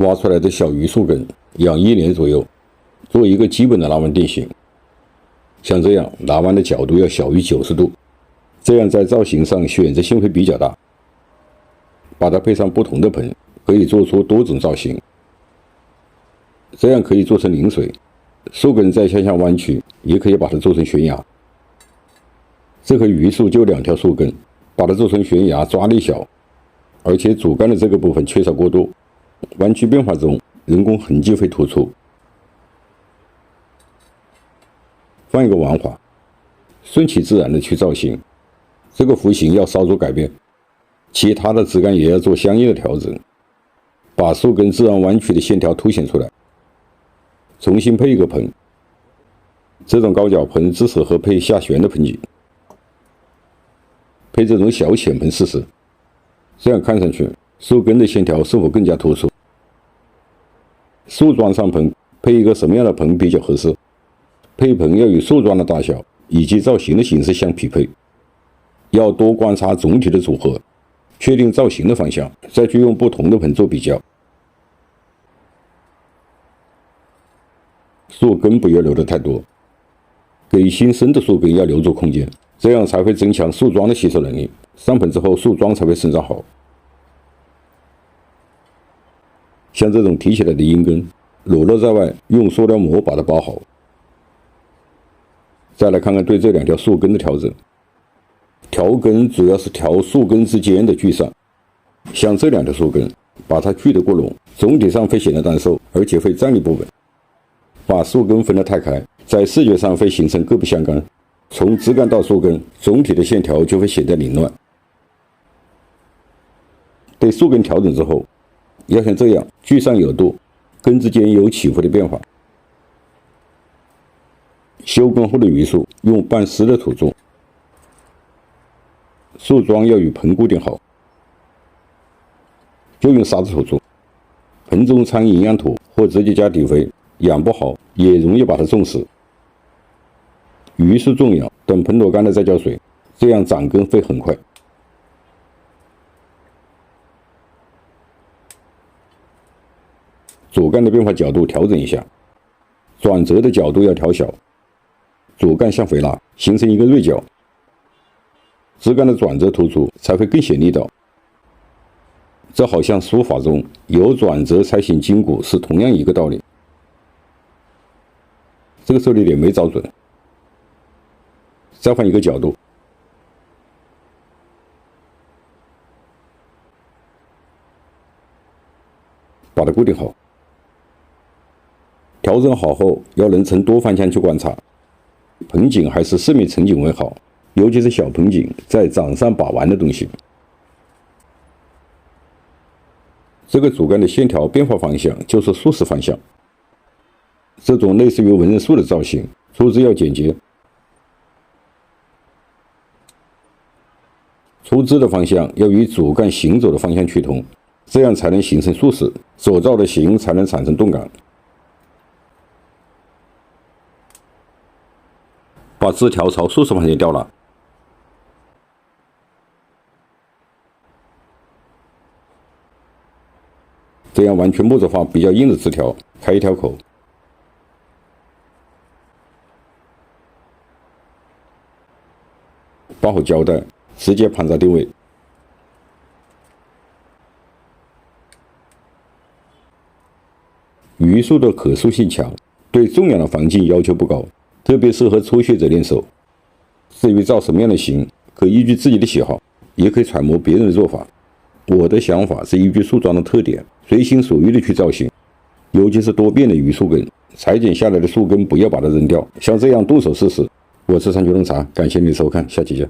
挖出来的小榆树根养1年左右，做一个基本的拉弯定型。像这样拉弯的角度要小于90度，这样在造型上选择性会比较大。把它配上不同的盆，可以做出多种造型。这样可以做成临水，树根再向下弯曲，也可以把它做成悬崖。这棵榆树就2条树根，把它做成悬崖抓力小，而且主干的这个部分缺少过多，弯曲变化中人工痕迹会突出。换一个玩法，顺其自然的去造型，这个弧形要稍作改变，其他的枝干也要做相应的调整，把树根自然弯曲的线条凸显出来。重新配一个盆，这种高脚盆只适合配下旋的盆景，配这种小浅盆试试，这样看上去树根的线条是否更加突出？树桩上盆配一个什么样的盆比较合适？配盆要与树桩的大小以及造型的形式相匹配，要多观察总体的组合，确定造型的方向，再去用不同的盆做比较。树根不要留得太多，给新生的树根要留足空间，这样才会增强树桩的吸收能力，上盆之后树桩才会生长好。像这种提起来的阴根，裸露在外，用塑料膜把它包好。再来看看对这2条树根的调整。调根主要是调树根之间的聚散，像这2条树根，把它聚得过浓，总体上会显得单瘦，而且会站立不稳。把树根分得太开，在视觉上会形成各不相干，从枝干到树根，总体的线条就会显得凌乱。对树根调整之后，要像这样聚散有度，根之间有起伏的变化。休耕后的榆树用半湿的土种，树桩要与盆固定好，就用沙子土种，盆中掺营养土或直接加底肥，养不好也容易把它种死。榆树种养，等盆裸干了再浇水，这样长根会很快。主干的变化角度调整一下，转折的角度要调小，主干向回拉，形成一个锐角，枝干的转折突出才会更显力道。这好像书法中有转折才行筋骨是同样一个道理。这个受力点没找准，再换一个角度，把它固定好。调整好后，要能从多方向去观察，盆景还是四面成景为好，尤其是小盆景，在掌上把玩的东西。这个主干的线条变化方向就是竖式方向，这种类似于文人树的造型，出枝要简洁，出枝的方向要与主干行走的方向趋同，这样才能形成竖式，所造的形才能产生动感。把枝条朝竖式方向吊拉，这样完全木质化比较硬的枝条开一条口，包好胶带，直接盘扎定位。榆树的可塑性强，对重量的防劲要求不高，特别适合初学者练手。至于造什么样的型，可依据自己的喜好，也可以揣摩别人的做法。我的想法是依据树桩的特点，随心所欲的去造型，尤其是多变的榆树根，裁剪下来的树根不要把它扔掉，像这样动手试试。我是三九洞察，感谢您的收看，下期见。